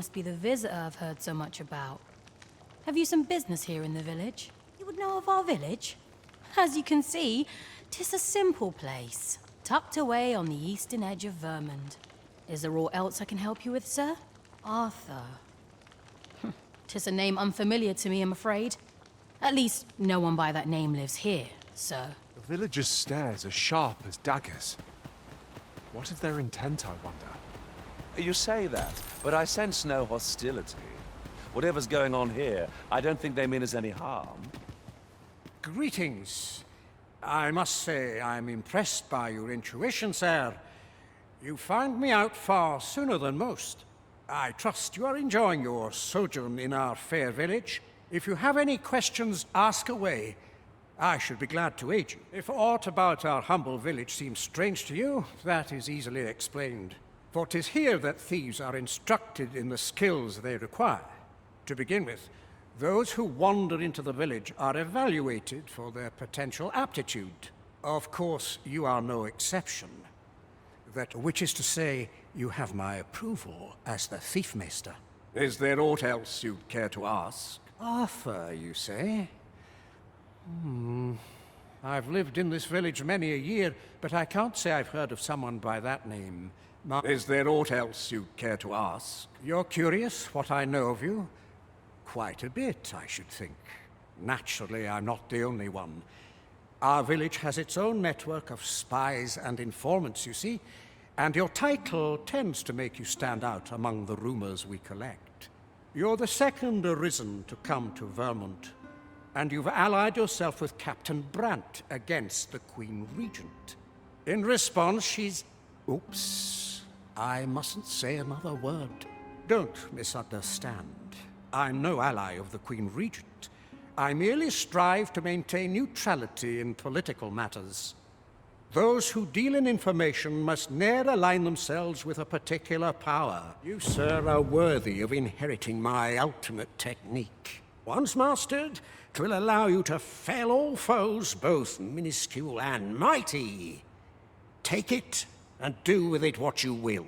must be the visitor I've heard so much about. Have you some business here in the village? You would know of our village? As you can see, 'tis a simple place, tucked away on the eastern edge of Vermund. Is there aught else I can help you with, sir? Arthur. 'Tis a name unfamiliar to me, I'm afraid. At least, no one by that name lives here, sir. The villagers' stares are sharp as daggers. What is their intent, I wonder? You say that, but I sense no hostility. Whatever's going on here, I don't think they mean us any harm. Greetings. I must say I'm impressed by your intuition, sir. You found me out far sooner than most. I trust you are enjoying your sojourn in our fair village. If you have any questions, ask away. I should be glad to aid you. If aught about our humble village seems strange to you, that is easily explained. For 'tis here that thieves are instructed in the skills they require. To begin with, those who wander into the village are evaluated for their potential aptitude. Of course, you are no exception. That which is to say, you have my approval as the Thiefmeister. Is there aught else you'd care to ask? Arthur, you say? I've lived in this village many a year, but I can't say I've heard of someone by that name. Is there aught else you'd care to ask? You're curious what I know of you? Quite a bit, I should think. Naturally, I'm not the only one. Our village has its own network of spies and informants, you see, and your title tends to make you stand out among the rumors we collect. You're the second arisen to come to Vermund, and you've allied yourself with Captain Brandt against the Queen Regent. In response, she's... Oops. I mustn't say another word. Don't misunderstand. I'm no ally of the Queen Regent. I merely strive to maintain neutrality in political matters. Those who deal in information must ne'er align themselves with a particular power. You, sir, are worthy of inheriting my ultimate technique. Once mastered, 'twill allow you to fell all foes, both minuscule and mighty. Take it, and do with it what you will.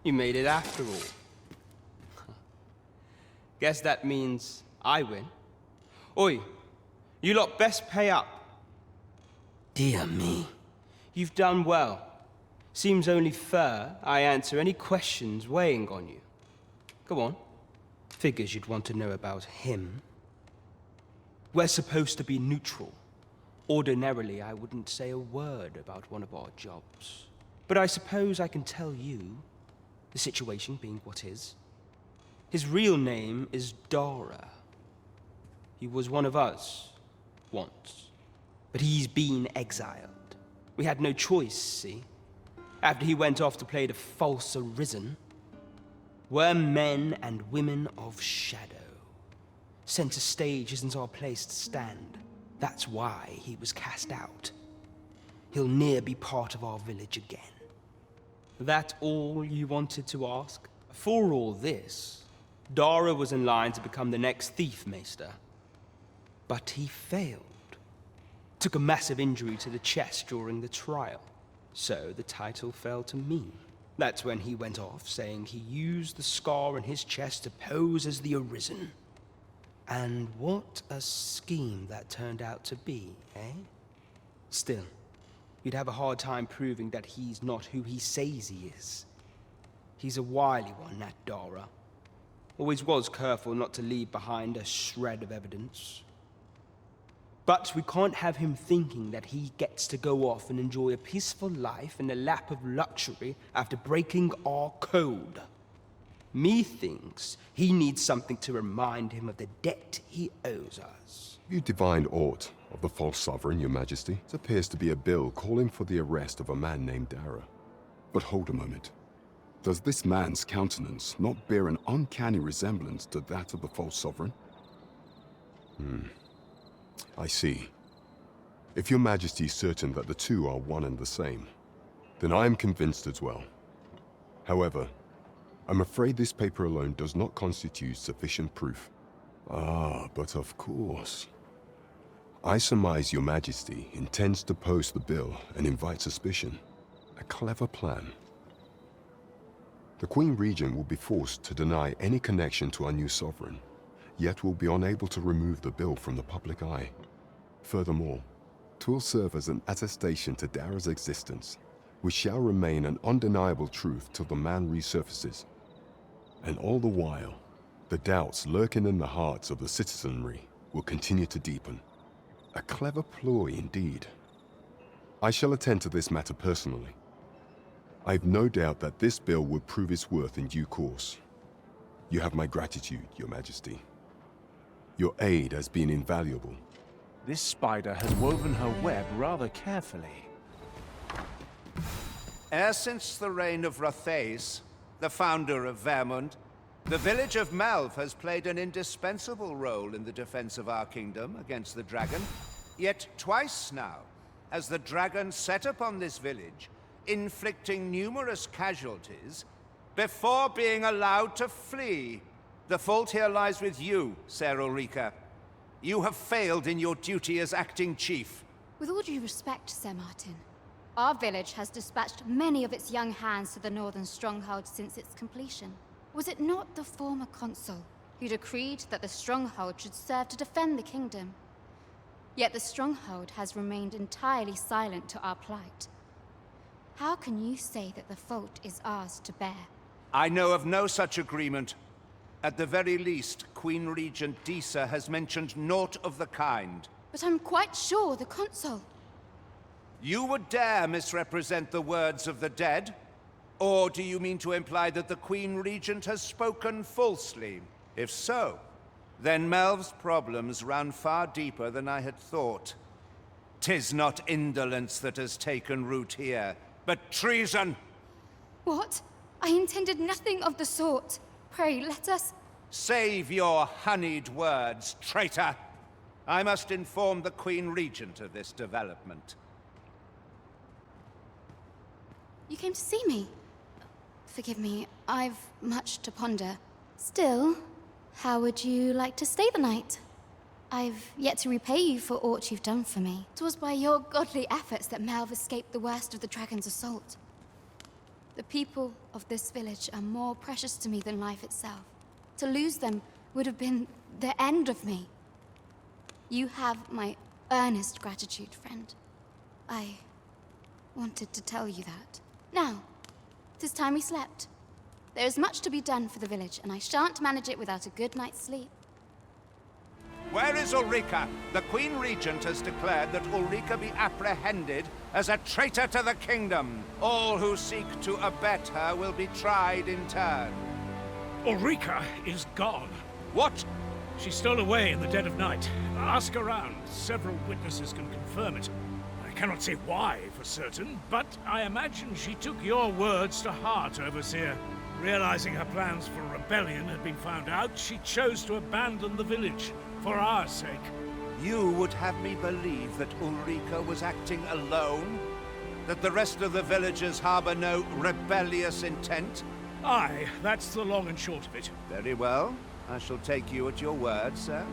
You made it after all. Guess that means I win. Oi, you lot best pay up. Dear me. You've done well. Seems only fair I answer any questions weighing on you. Go on. Figures you'd want to know about him. We're supposed to be neutral. Ordinarily, I wouldn't say a word about one of our jobs. But I suppose I can tell you, the situation being what is. His real name is Dara. He was one of us, once. But he's been exiled. We had no choice, see? After he went off to play the false arisen. We're men and women of shadow. Center stage isn't our place to stand. That's why he was cast out. He'll ne'er be part of our village again. That all you wanted to ask? For all this, Dara was in line to become the next Thiefmeister. But he failed. Took a massive injury to the chest during the trial. So the title fell to me. That's when he went off, saying he used the scar in his chest to pose as the Arisen. And what a scheme that turned out to be, eh? Still, you'd have a hard time proving that he's not who he says he is. He's a wily one, that Dara. Always was careful not to leave behind a shred of evidence. But we can't have him thinking that he gets to go off and enjoy a peaceful life in the lap of luxury after breaking our code. Methinks he needs something to remind him of the debt he owes us. You divined aught of the false sovereign, your majesty? It appears to be a bill calling for the arrest of a man named Dara. But hold a moment. Does this man's countenance not bear an uncanny resemblance to that of the false sovereign? I see. If your majesty is certain that the two are one and the same, then I am convinced as well. However, I'm afraid this paper alone does not constitute sufficient proof. Ah, but of course. I surmise Your Majesty intends to post the bill and invite suspicion. A clever plan. The Queen Regent will be forced to deny any connection to our new sovereign, yet will be unable to remove the bill from the public eye. Furthermore, 'twill serve as an attestation to Dara's existence, which shall remain an undeniable truth till the man resurfaces. And all the while, the doubts lurking in the hearts of the citizenry will continue to deepen. A clever ploy indeed. I shall attend to this matter personally. I've no doubt that this bill will prove its worth in due course. You have my gratitude, Your Majesty. Your aid has been invaluable. This spider has woven her web rather carefully. Ever since the reign of Rothaeus, the founder of Vermund, the village of Malv has played an indispensable role in the defense of our kingdom against the dragon. Yet twice now has the dragon set upon this village, inflicting numerous casualties before being allowed to flee. The fault here lies with you, Ser Ulrika. You have failed in your duty as acting chief. With all due respect, Sir Martin, our village has dispatched many of its young hands to the northern stronghold since its completion. Was it not the former consul who decreed that the stronghold should serve to defend the kingdom? Yet the stronghold has remained entirely silent to our plight. How can you say that the fault is ours to bear? I know of no such agreement. At the very least, Queen Regent Disa has mentioned naught of the kind. But I'm quite sure the consul... You would dare misrepresent the words of the dead? Or do you mean to imply that the Queen Regent has spoken falsely? If so, then Melv's problems run far deeper than I had thought. 'Tis not indolence that has taken root here, but treason! What? I intended nothing of the sort. Pray, let us... Save your honeyed words, traitor! I must inform the Queen Regent of this development. You came to see me? Forgive me, I've much to ponder. Still, how would you like to stay the night? I've yet to repay you for aught you've done for me. 'Twas by your godly efforts that Malv escaped the worst of the dragon's assault. The people of this village are more precious to me than life itself. To lose them would have been the end of me. You have my earnest gratitude, friend. I wanted to tell you that. Now, 'tis time we slept. There is much to be done for the village, and I shan't manage it without a good night's sleep. Where is Ulrika? The Queen Regent has declared that Ulrika be apprehended as a traitor to the kingdom. All who seek to abet her will be tried in turn. Ulrika is gone. What? She stole away in the dead of night. Ask around. Several witnesses can confirm it. I cannot say why for certain, but I imagine she took your words to heart, Overseer. Realizing her plans for rebellion had been found out, she chose to abandon the village. For our sake. You would have me believe that Ulrika was acting alone? That the rest of the villagers harbor no rebellious intent? Aye, that's the long and short of it. Very well. I shall take you at your word, sir.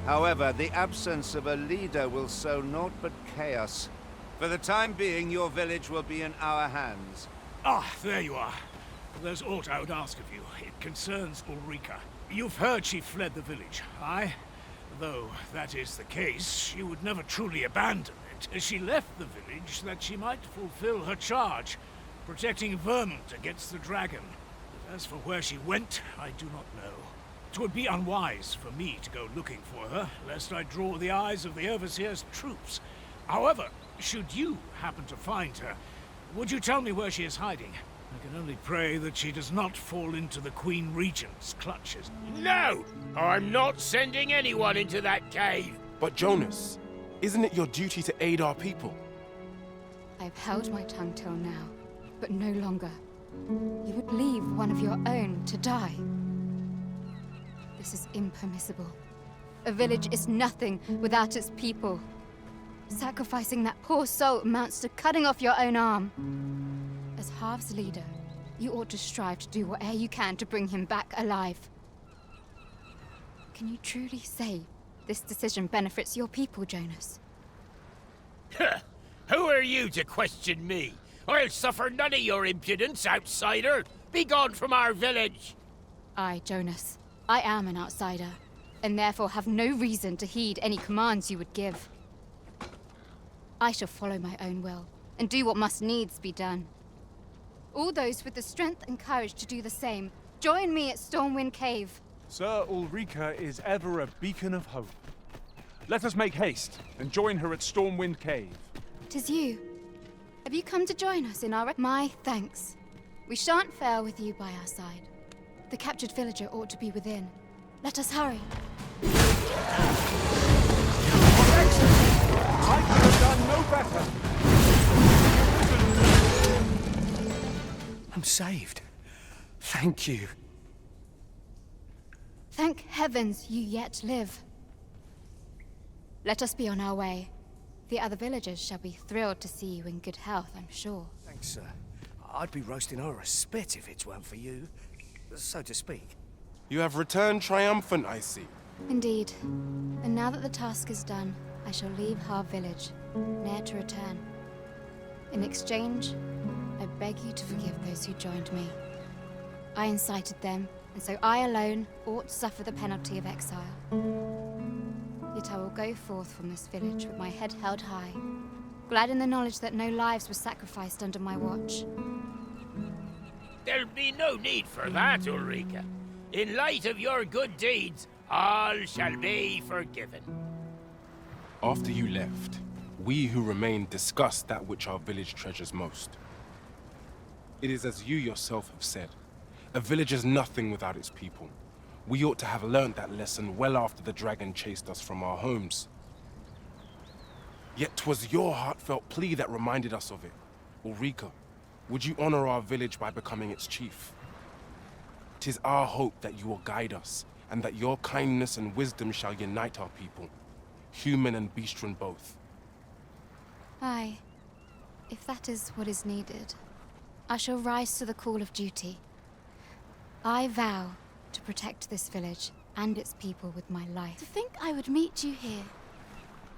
However, the absence of a leader will sow naught but chaos. For the time being, your village will be in our hands. Ah, there you are. There's aught I would ask of you. It concerns Ulrika. You've heard she fled the village, aye? Though that is the case, she would never truly abandon it. She left the village that she might fulfill her charge, protecting Vermund against the dragon. But as for where she went, I do not know. 'Twould be unwise for me to go looking for her, lest I draw the eyes of the Overseer's troops. However, should you happen to find her, would you tell me where she is hiding? I can only pray that she does not fall into the Queen Regent's clutches. No! I'm not sending anyone into that cave! But Jonas, isn't it your duty to aid our people? I've held my tongue till now, but no longer. You would leave one of your own to die. This is impermissible. A village is nothing without its people. Sacrificing that poor soul amounts to cutting off your own arm. As Half's leader, you ought to strive to do whatever you can to bring him back alive. Can you truly say This decision benefits your people, Jonas. Who are you to question me? I'll suffer none of your impudence, outsider. Be gone from our village. I, Jonas, I am an outsider, and therefore have no reason to heed any commands you would give. I shall follow my own will, and do what must needs be done. All those with the strength and courage to do the same, join me at Stormwind Cave. Sir Ulrika is ever a beacon of hope. Let us make haste and join her at Stormwind Cave. 'Tis you. Have you come to join us in our... My thanks. We shan't fail with you by our side. The captured villager ought to be within. Let us hurry. I could have done no better. I'm saved. Thank you. Thank heavens you yet live. Let us be on our way. The other villagers shall be thrilled to see you in good health, I'm sure. Thanks, sir. I'd be roasting over a spit if it weren't for you, so to speak. You have returned triumphant, I see. Indeed. And now that the task is done, I shall leave Har village, ne'er to return. In exchange, I beg you to forgive those who joined me. I incited them, and so I alone ought to suffer the penalty of exile. Yet I will go forth from this village with my head held high, glad in the knowledge that no lives were sacrificed under my watch. There'll be no need for that, Ulrika. In light of your good deeds, all shall be forgiven. After you left, we who remained discussed that which our village treasures most. It is as you yourself have said, a village is nothing without its people. We ought to have learnt that lesson well after the dragon chased us from our homes. Yet 'twas your heartfelt plea that reminded us of it. Ulrika, would you honor our village by becoming its chief? 'Tis our hope that you will guide us, and that your kindness and wisdom shall unite our people, human and bestial both. Aye, if that is what is needed, I shall rise to the call of duty. I vow to protect this village and its people with my life. To think I would meet you here.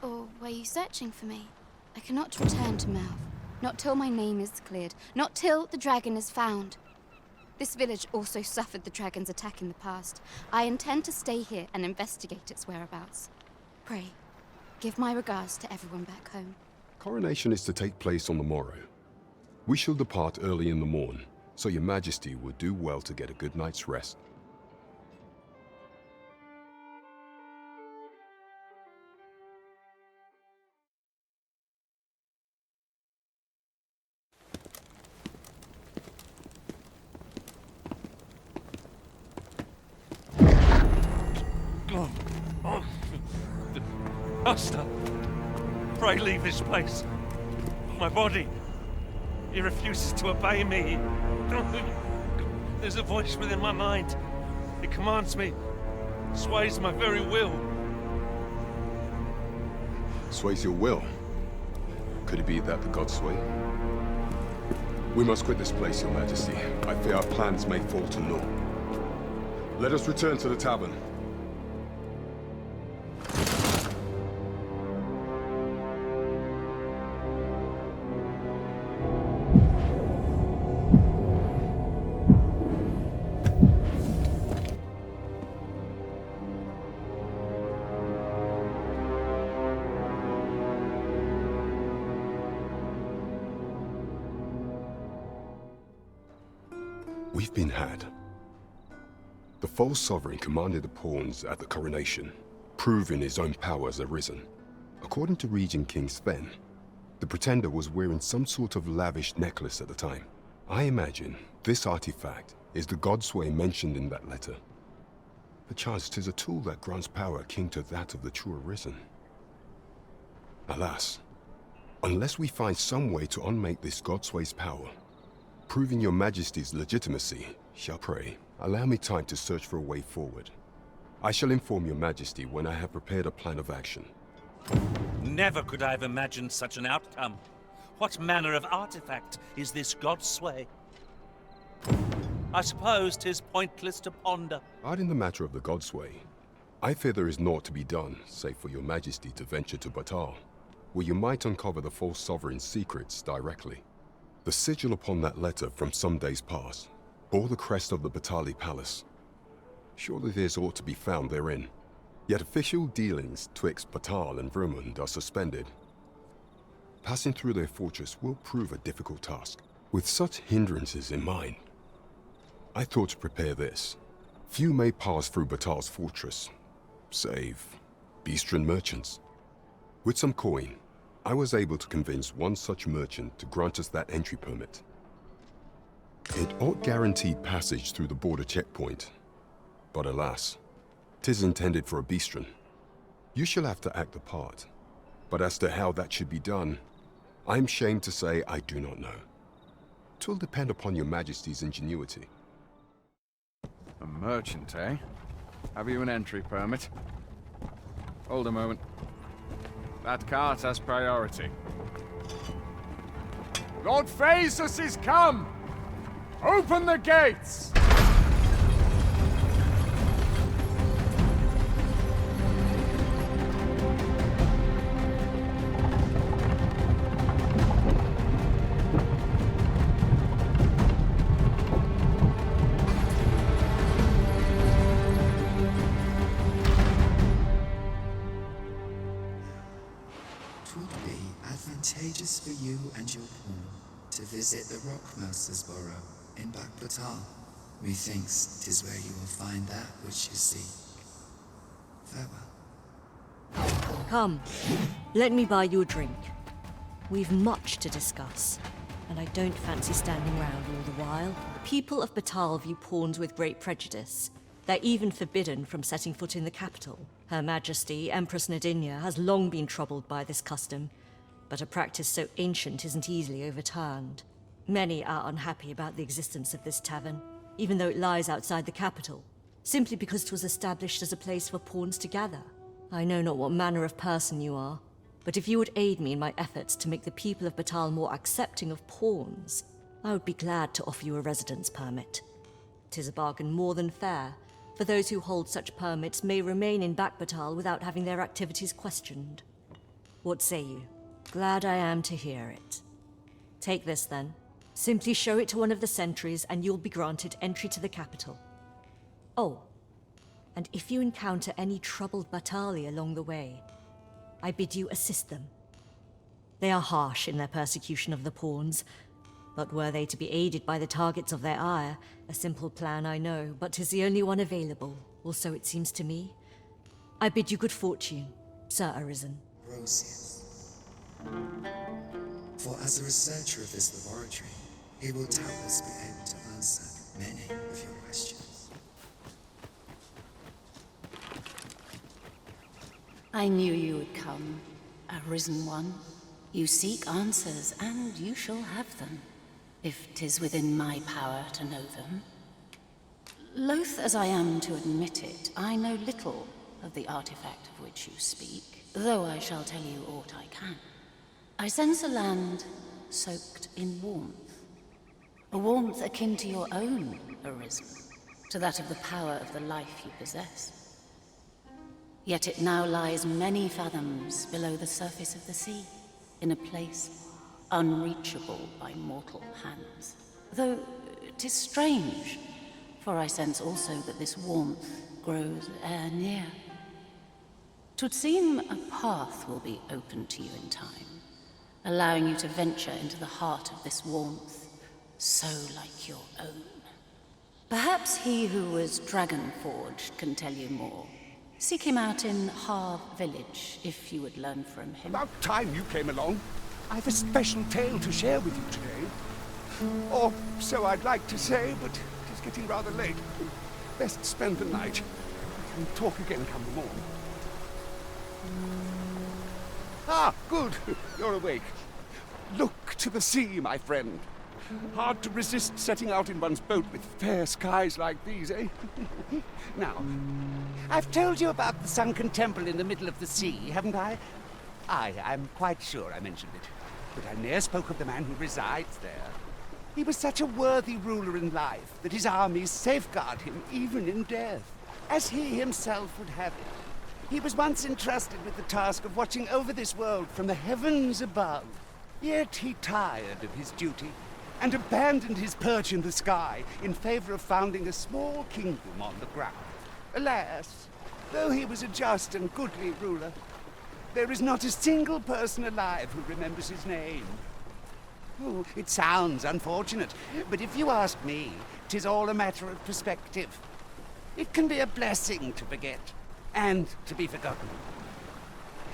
Or were you searching for me? I cannot return to Melv, not till my name is cleared, not till the dragon is found. This village also suffered the dragon's attack in the past. I intend to stay here and investigate its whereabouts. Pray, give my regards to everyone back home. Coronation is to take place on the morrow. We shall depart early in the morn, so your majesty would do well to get a good night's rest. Master, pray leave this place. My body, he refuses to obey me. There's a voice within my mind. It commands me, sways my very will. Sways your will? Could it be that the gods sway? We must quit this place, your majesty. I fear our plans may fall to naught. Let us return to the tavern. We've been had. The false sovereign commanded the pawns at the coronation, proving his own power has arisen. According to Regent King Sven, the pretender was wearing some sort of lavish necklace at the time. I imagine this artifact is the godsway mentioned in that letter. Perchance 'tis a tool that grants power akin to that of the true arisen. Alas, unless we find some way to unmake this godsway's power, proving your majesty's legitimacy, shall pray, allow me time to search for a way forward. I shall inform your majesty when I have prepared a plan of action. Never could I have imagined such an outcome. What manner of artifact is this godsway? I suppose 'tis pointless to ponder. Art in the matter of the godsway, I fear there is naught to be done, save for your majesty to venture to Batal, where you might uncover the false sovereign's secrets directly. The sigil upon that letter from some days past bore the crest of the Batali Palace. Surely there's aught to be found therein. Yet official dealings twixt Batal and Vermund are suspended. Passing through their fortress will prove a difficult task. With such hindrances in mind, I thought to prepare this. Few may pass through Batal's fortress, save Beastren merchants. With some coin, I was able to convince one such merchant to grant us that entry permit. It ought guaranteed passage through the border checkpoint, but alas, 'tis intended for a Beastren. You shall have to act the part, but as to how that should be done, I'm ashamed to say I do not know. 'Twill depend upon your majesty's ingenuity. A merchant, eh? Have you an entry permit? Hold a moment. That cart has priority. Lord Phaesus is come! Open the gates! For you and your pawn to visit the Rockmaster's Burrow in Backbatal. Methinks 'tis where you will find that which you seek. Farewell. Come, let me buy you a drink. We've much to discuss, and I don't fancy standing round all the while. The people of Batal view pawns with great prejudice. They're even forbidden from setting foot in the capital. Her Majesty, Empress Nadinia, has long been troubled by this custom, but a practice so ancient isn't easily overturned. Many are unhappy about the existence of this tavern, even though it lies outside the capital, simply because it was established as a place for pawns to gather. I know not what manner of person you are, but if you would aid me in my efforts to make the people of Batal more accepting of pawns, I would be glad to offer you a residence permit. 'Tis a bargain more than fair, for those who hold such permits may remain in Backbatal without having their activities questioned. What say you? Glad I am to hear it. Take this, then. Simply show it to one of the sentries, and you'll be granted entry to the capital. Oh, and if you encounter any troubled Batali along the way, I bid you assist them. They are harsh in their persecution of the pawns, but were they to be aided by the targets of their ire, a simple plan I know, but 'tis the only one available, or so it seems to me. I bid you good fortune, Sir Arisen. Rosius. For as a researcher of this laboratory, he will doubtless be able to answer many of your questions. I knew you would come, Arisen One. You seek answers, and you shall have them, if 'tis within my power to know them. Loath as I am to admit it, I know little of the artifact of which you speak, though I shall tell you aught I can. I sense a land soaked in warmth. A warmth akin to your own, Arisen, to that of the power of the life you possess. Yet it now lies many fathoms below the surface of the sea, in a place unreachable by mortal hands. Though 'tis strange, for I sense also that this warmth grows e'er near. 'Twould seem a path will be open to you in time, allowing you to venture into the heart of this warmth, so like your own. Perhaps he who was dragon-forged can tell you more. Seek him out in Harv Village, if you would learn from him. About time you came along. I've a special tale to share with you today. Or so I'd like to say, but it's getting rather late. Best spend the night. We can talk again come the morn. Ah, good. You're awake. Look to the sea, my friend. Hard to resist setting out in one's boat with fair skies like these, eh? Now, I've told you about the sunken temple in the middle of the sea, haven't I? I'm quite sure I mentioned it. But I ne'er spoke of the man who resides there. He was such a worthy ruler in life that his armies safeguard him even in death. as he himself would have it. He was once entrusted with the task of watching over this world from the heavens above. Yet he tired of his duty and abandoned his perch in the sky in favor of founding a small kingdom on the ground. Alas, though he was a just and goodly ruler, there is not a single person alive who remembers his name. Oh, it sounds unfortunate, but if you ask me, 'tis all a matter of perspective. It can be a blessing to forget, and to be forgotten.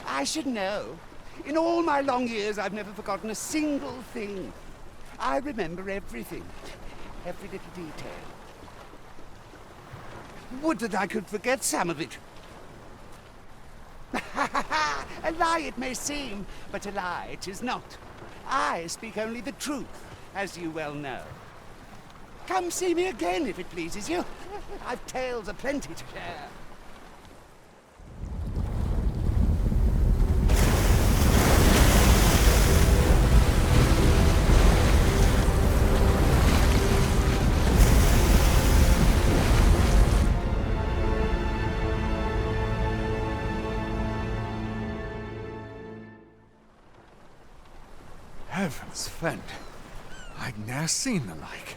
I should know. In all my long years, I've never forgotten a single thing. I remember everything, every little detail. Would that I could forget some of it. A lie it may seem, but a lie it is not. I speak only the truth, as you well know. Come see me again if it pleases you. I've tales aplenty to share. Heavens fend. I'd ne'er seen the like.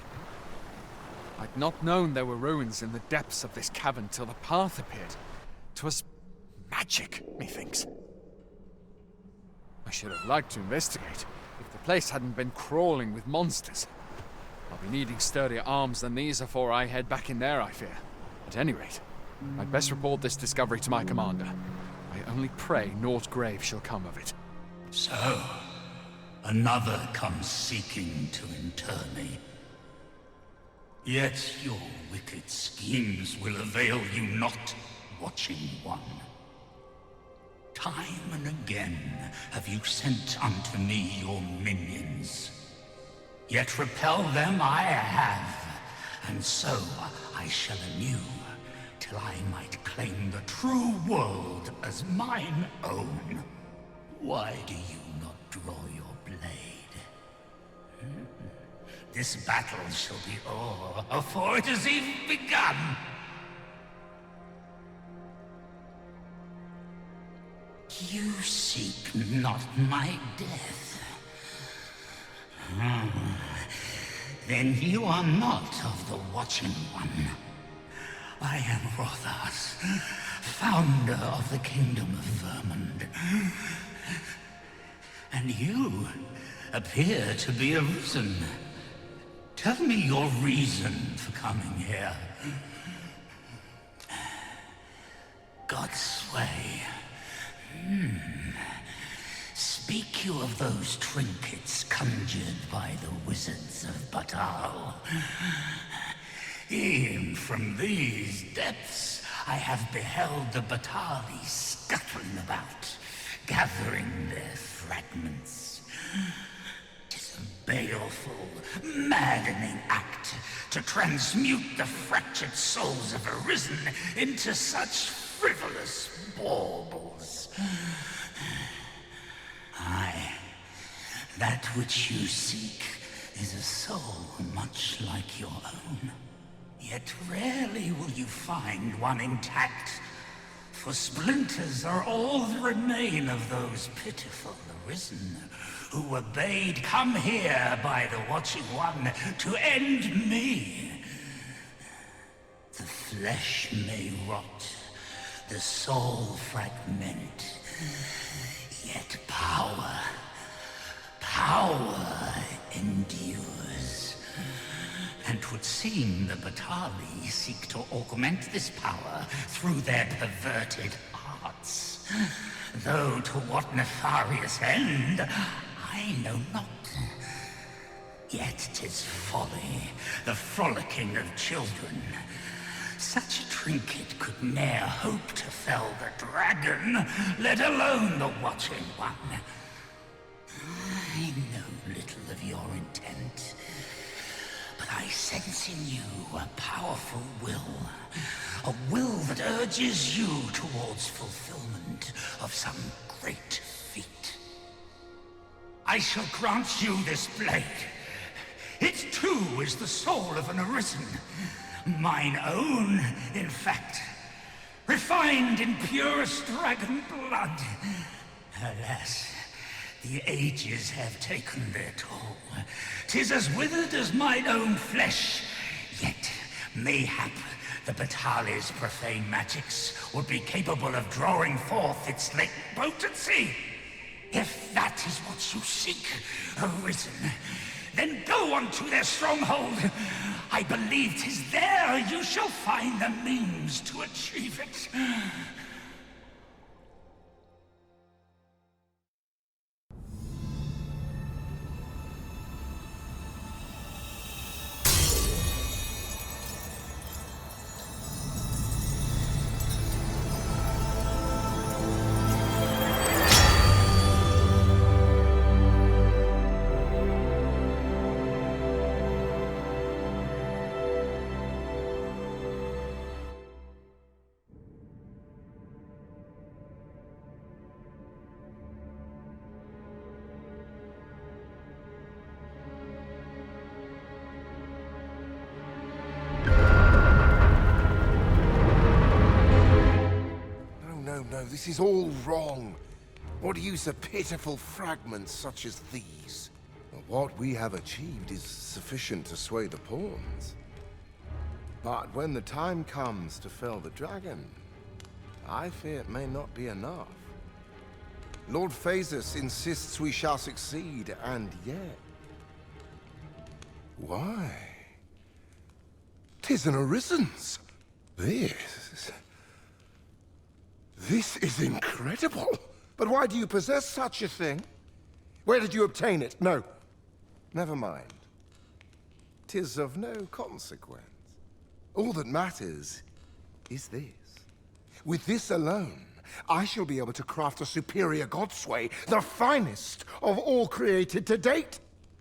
I'd not known there were ruins in the depths of this cavern till the path appeared. 'Twas magic, methinks. I should have liked to investigate, if the place hadn't been crawling with monsters. I'll be needing sturdier arms than these afore I head back in there, I fear. At any rate, I'd best report this discovery to my commander. I only pray naught grave shall come of it. So, another comes seeking to inter me. Yet your wicked schemes will avail you not, watching one. Time and again have you sent unto me your minions. Yet repel them I have, and so I shall anew, till I might claim the true world as mine own. Why do you not draw your blade? This battle shall be o'er afore it has even begun. You seek not my death. Then you are not of the Watching One. I am Rothas, founder of the Kingdom of Vermund. And you appear to be arisen. Tell me your reason for coming here. God's way. Speak you of those trinkets conjured by the wizards of Batal. E'en from these depths I have beheld the Batali scuttling about, gathering their fragments. 'Tis a baleful, maddening act to transmute the fractured souls of Arisen into such frivolous baubles. Aye, that which you seek is a soul much like your own. Yet rarely will you find one intact, for splinters are all that remain of those pitiful Arisen who were bade come here by the Watching One to end me. The flesh may rot, the soul fragment, yet power endures. And 'twould seem the Batali seek to augment this power through their perverted arts. Though to what nefarious end, I know not. Yet 'tis folly, the frolicking of children. Such a trinket could ne'er hope to fell the dragon, let alone the Watching One. I know little of your intent, but I sense in you a powerful will. A will that urges you towards fulfillment of some great feat. I shall grant you this blade. It too is the soul of an Arisen. Mine own, in fact. refined in purest dragon blood. Alas, the ages have taken their toll. 'Tis as withered as mine own flesh. Yet, mayhap, the Batali's profane magics would be capable of drawing forth its latent potency. If that is what you seek, Arisen, then go unto their stronghold. I believe 'tis there you shall find the means to achieve it. No, this is all wrong. What use are pitiful fragments such as these? What we have achieved is sufficient to sway the pawns. But when the time comes to fell the dragon, I fear it may not be enough. Lord Phasus insists we shall succeed, and yet... Why? 'Tis an Arisen's. This is incredible! But why do you possess such a thing? Where did you obtain it? No. Never mind. 'Tis of no consequence. All that matters is this. With this alone, I shall be able to craft a superior godsway, the finest of all created to date.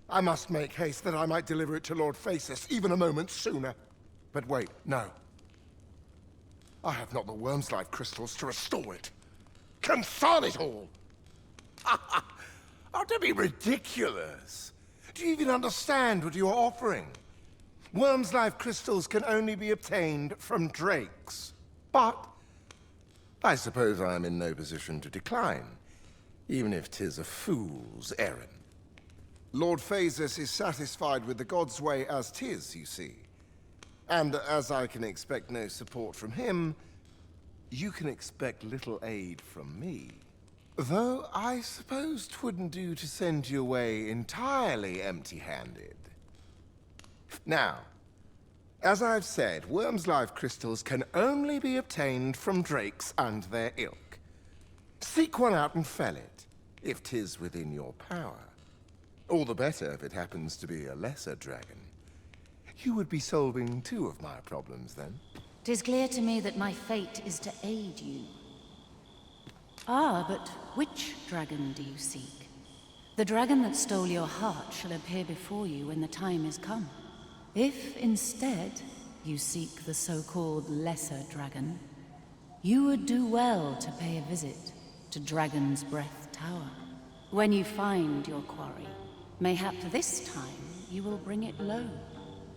I must make haste that I might deliver it to Lord Phasus even a moment sooner. But wait, no. I have not the worm's life crystals to restore it. Confound it all! Oh, don't be ridiculous. Do you even understand what you are offering? Worm's life crystals can only be obtained from drakes. But I suppose I am in no position to decline, even if 'tis a fool's errand. Lord Phasus is satisfied with the God's way as 'tis, you see. And as I can expect no support from him, you can expect little aid from me. Though I suppose 'twouldn't do to send you away entirely empty-handed. Now, as I've said, Worm's life crystals can only be obtained from drakes and their ilk. Seek one out and fell it, if 'tis within your power. All the better if it happens to be a lesser dragon. You would be solving two of my problems, then. 'Tis clear to me that my fate is to aid you. Ah, but which dragon do you seek? The dragon that stole your heart shall appear before you when the time is come. If, instead, you seek the so-called lesser dragon, you would do well to pay a visit to Dragon's Breath Tower. When you find your quarry, mayhap this time you will bring it low.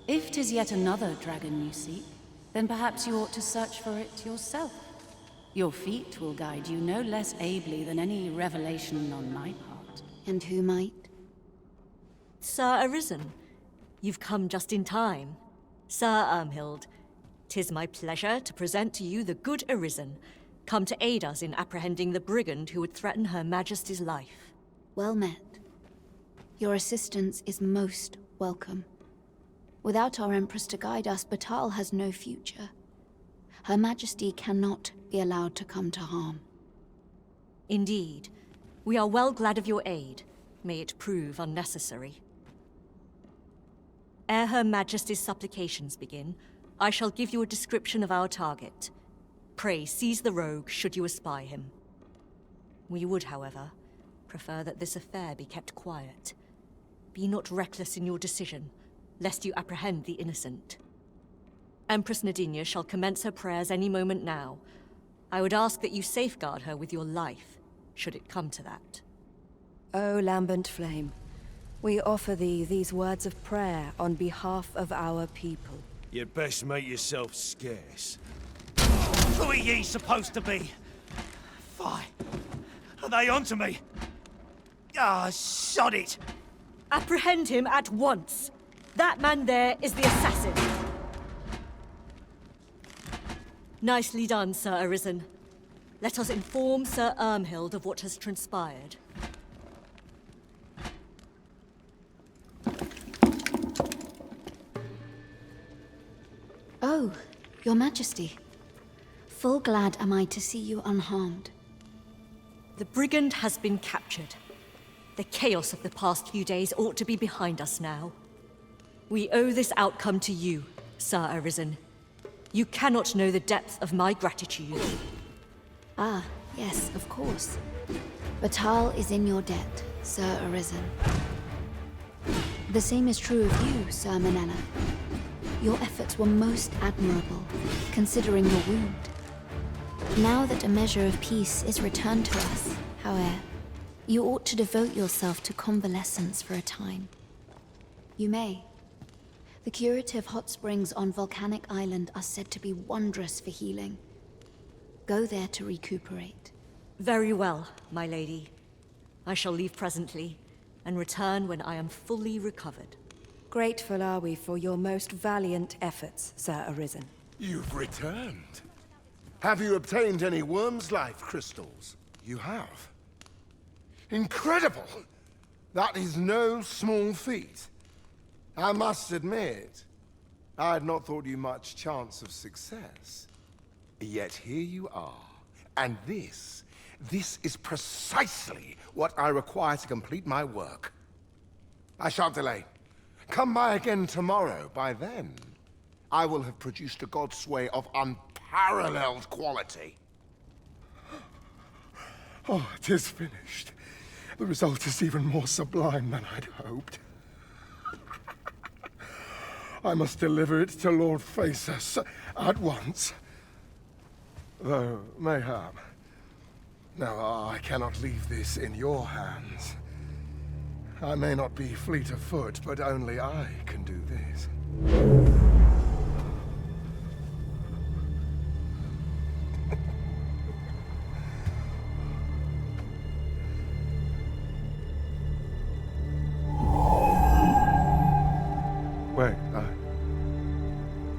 If 'tis yet another dragon you seek, then perhaps you ought to search for it yourself. Your feet will guide you no less ably than any revelation on my part. And who might? Sir Arisen, you've come just in time. Sir Irmhild, 'tis my pleasure to present to you the good Arisen, come to aid us in apprehending the brigand who would threaten Her Majesty's life. Well met. Your assistance is most welcome. Without our Empress to guide us, Batal has no future. Her Majesty cannot be allowed to come to harm. Indeed. We are well glad of your aid. May it prove unnecessary. Ere Her Majesty's supplications begin, I shall give you a description of our target. Pray seize the rogue should you espy him. We would, however, prefer that this affair be kept quiet. Be not reckless in your decision, lest you apprehend the innocent. Empress Nadinia shall commence her prayers any moment now. I would ask that you safeguard her with your life, should it come to that. O lambent flame, we offer thee these words of prayer on behalf of our people. You'd best make yourself scarce. Who are ye supposed to be? Fie. Are they onto me? Ah, sod it! Apprehend him at once. That man there is the assassin. Nicely done, Sir Arisen. Let us inform Sir Ermhild of what has transpired. Oh, Your Majesty. Full glad am I to see you unharmed. The brigand has been captured. The chaos of the past few days ought to be behind us now. We owe this outcome to you, Sir Arisen. You cannot know the depth of my gratitude. Ah, yes, of course. Batal is in your debt, Sir Arisen. The same is true of you, Sir Manella. Your efforts were most admirable, considering your wound. Now that a measure of peace is returned to us, however, you ought to devote yourself to convalescence for a time. You may. The curative hot springs on Volcanic Island are said to be wondrous for healing. Go there to recuperate. Very well, my lady. I shall leave presently, and return when I am fully recovered. Grateful are we for your most valiant efforts, Sir Arisen. You've returned. Have you obtained any worm's life crystals? You have. Incredible! That is no small feat. I must admit, I had not thought you much chance of success. Yet here you are, and this is precisely what I require to complete my work. I shan't delay. Come by again tomorrow. By then, I will have produced a godsway of unparalleled quality. Oh, 'tis finished. The result is even more sublime than I'd hoped. I must deliver it to Lord Phaesus at once. Though, mayhap... Now, I cannot leave this in your hands. I may not be fleet of foot, but only I can do this. Wait,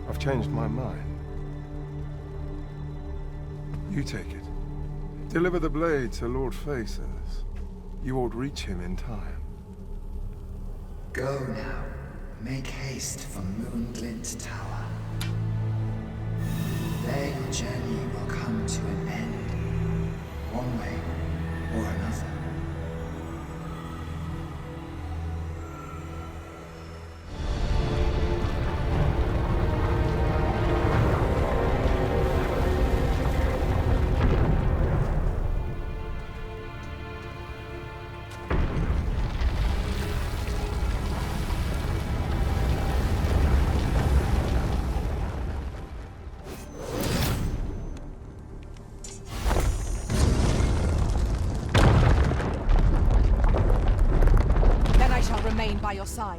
I've changed my mind. You take it. Deliver the blade to Lord Phaesus. You ought reach him in time. Go now. Make haste for Moonglint Tower. There your journey will come to an end, one way or another. By your side.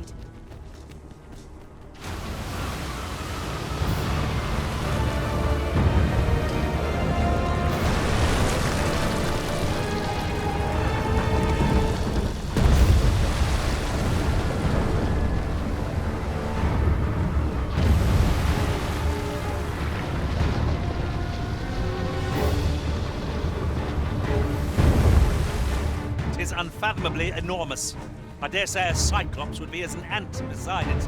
Tis unfathomably enormous. I dare say a Cyclops would be as an ant beside it.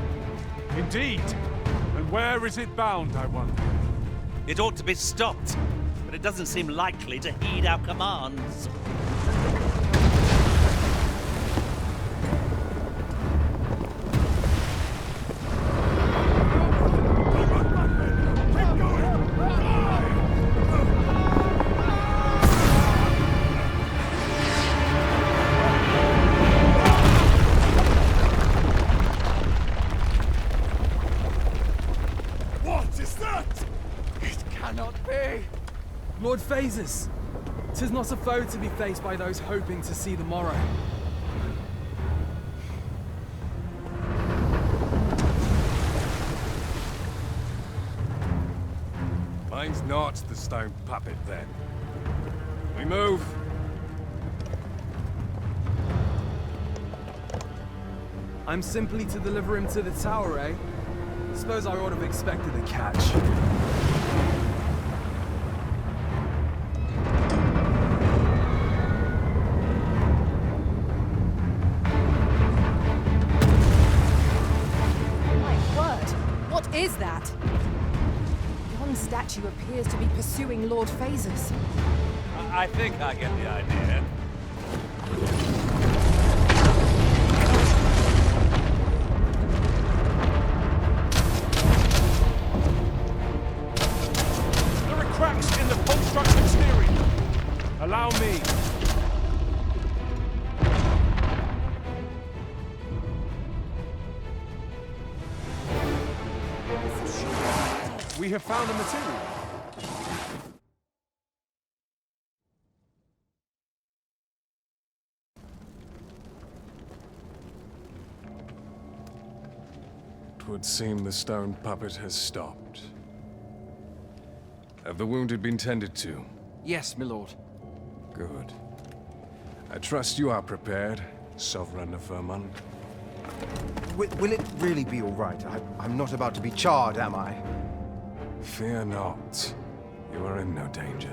Indeed. And where is it bound, I wonder? It ought to be stopped, but it doesn't seem likely to heed our commands. Lord Phaesus! 'Tis not a foe to be faced by those hoping to see the morrow. Mine's not the stone puppet, then. We move. I'm simply to deliver him to the tower, eh? Suppose I ought to have expected a catch. My word! What is that? Yon statue appears to be pursuing Lord Phases. I think I get the idea. There are cracks in the construct exterior. Allow me. We have found a material. It would seem the stone puppet has stopped. Have the wounded been tended to? Yes, my lord. Good. I trust you are prepared, Sovereign of Vermund. Will it really be all right? I'm not about to be charred, am I? Fear not. You are in no danger.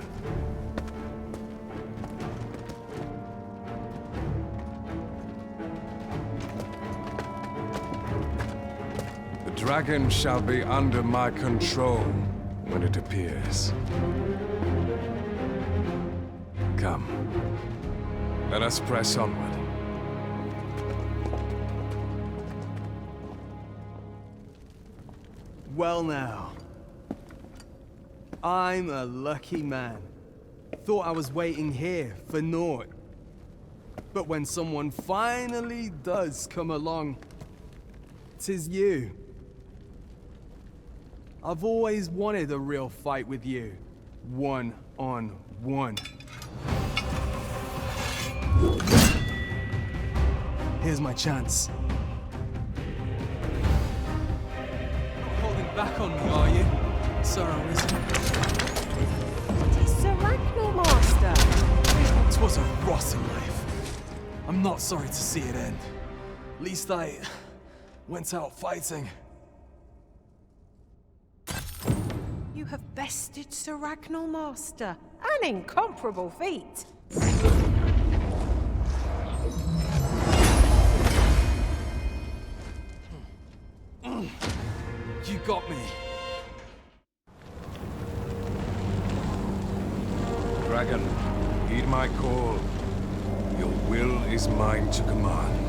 The dragon shall be under my control when it appears. Come. Let us press onward. Well now. I'm a lucky man. Thought I was waiting here for naught. But when someone finally does come along, 'tis you. I've always wanted a real fight with you. One-on-one. Here's my chance. Not holding back on me, are you? Sorrow, isn't it? It's a Ragnall Master. 'Twas a rotten life. I'm not sorry to see it end. At least I went out fighting. You have bested Sir Ragnall Master. An incomparable feat. You got me. Dragon, heed my call. Your will is mine to command.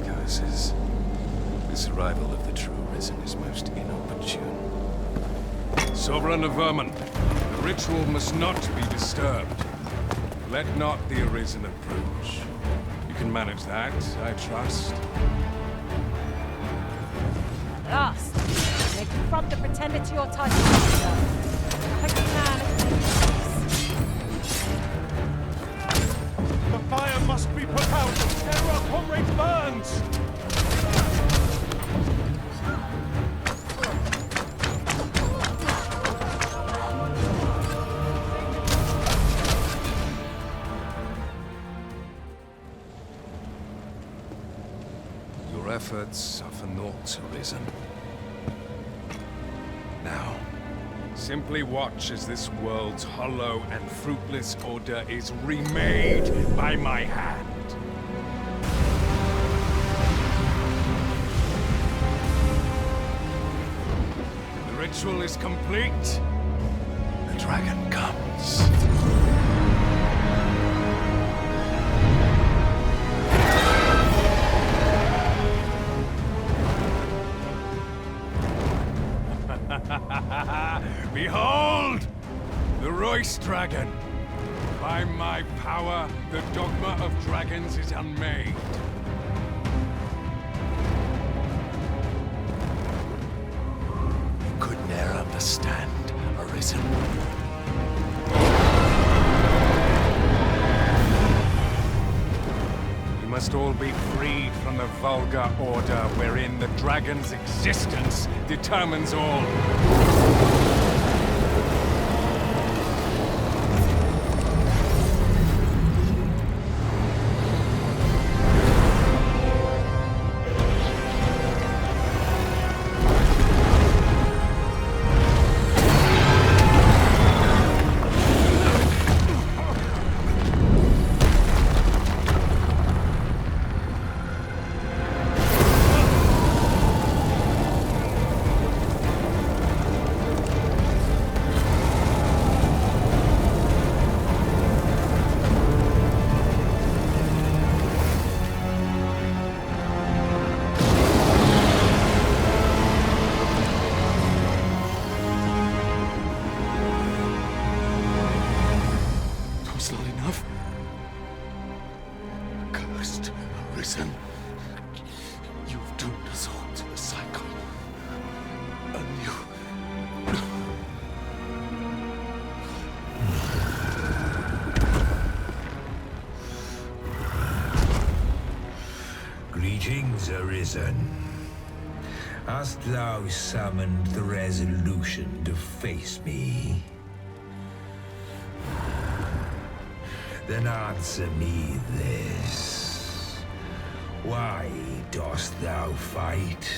Curses. This arrival of the true Risen is most inopportune. Sovereign of Vermund, the ritual must not be disturbed. Let not the Arisen approach. You can manage that, I trust. Last, they confront the pretender to your title, Master. I hope you can. The fire must be put out. There our comrade burns. Your efforts are for naught, Arisen. Now, simply watch as this world's hollow and fruitless order is remade by my hand. The ritual is complete. The dragon comes. Behold! The Royce Dragon! By my power, the dogma of dragons is unmade. You could ne'er understand, Arisen. You must all be freed from the vulgar order wherein the dragon's existence determines all. Greetings, Arisen. Hast thou summoned the resolution to face me? Then answer me this. Why dost thou fight?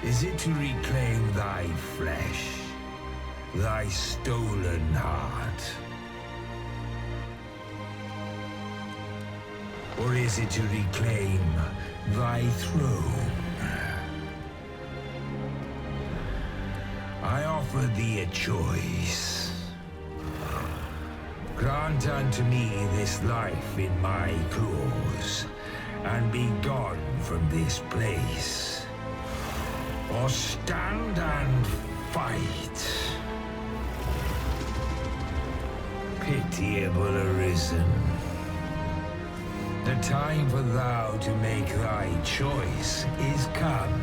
Is it to reclaim thy flesh, thy stolen heart? Or is it to reclaim thy throne? I offer thee a choice. Grant unto me this life in my claws, and be gone from this place. Or stand and fight. Pitiable Arisen. The time for thou to make thy choice is come.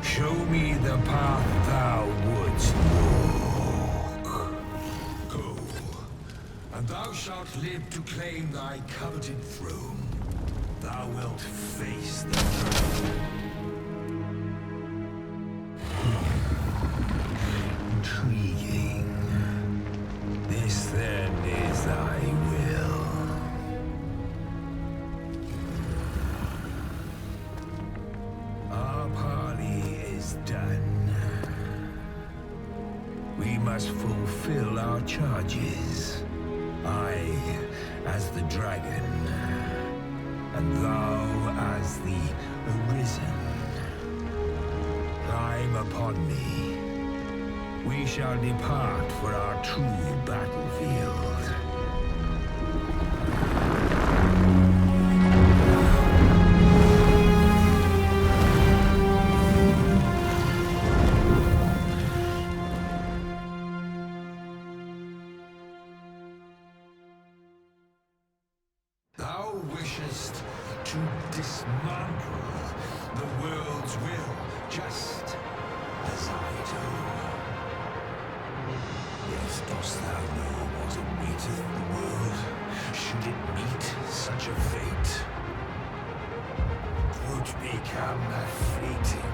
Show me the path thou wouldst walk. Go, and thou shalt live to claim thy coveted throne. Thou wilt face the dragon. Intriguing. This then is thy will. Our parley is done. We must fulfill our charges. I, as the dragon, and thou as the Arisen. Climb upon me. We shall depart for our true battlefield. Thou wishest to dismantle the world's will, just as I do. Yet dost thou know what awaiteth the world, should it meet such a fate? 'Twould become a fleeting,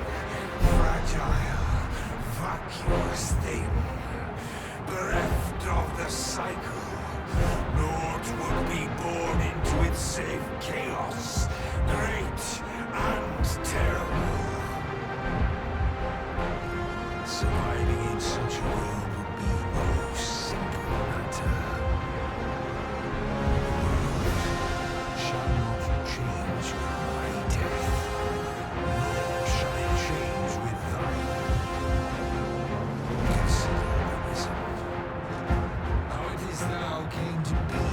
fragile, vacuous thing, bereft of the cycle. Naught would be born into it save chaos, great and terrible. Surviving in such a world would be no simple matter. The world shall not change with my death, nor shall it change with thine. Consider the reason how it is thou came to be.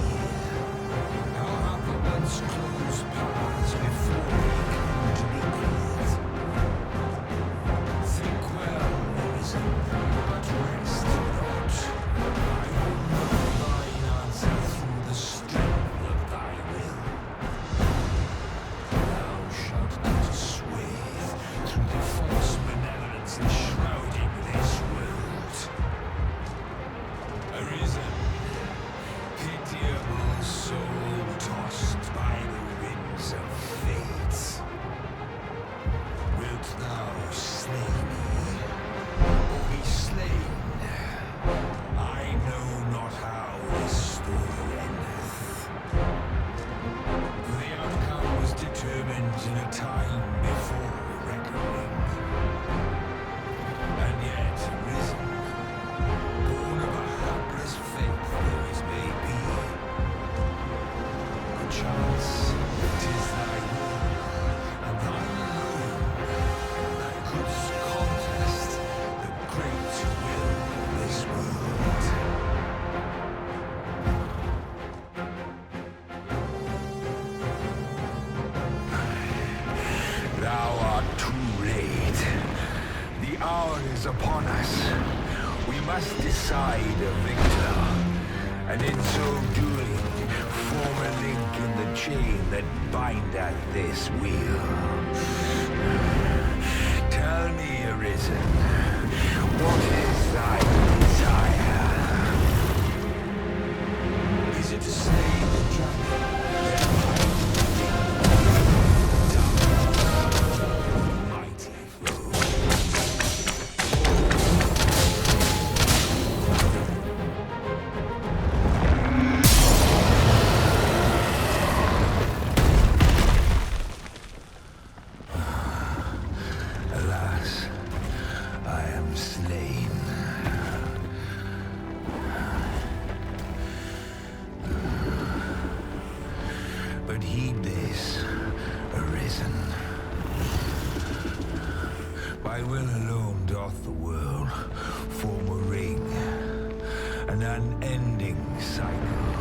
is upon us. We must decide a victor, and in so doing, form a link in the chain that bindeth this wheel. Tell me, Arisen, what is thy desire? Is it to slay the dragon? But heed this, Arisen. By will alone doth the world form a ring, an unending cycle.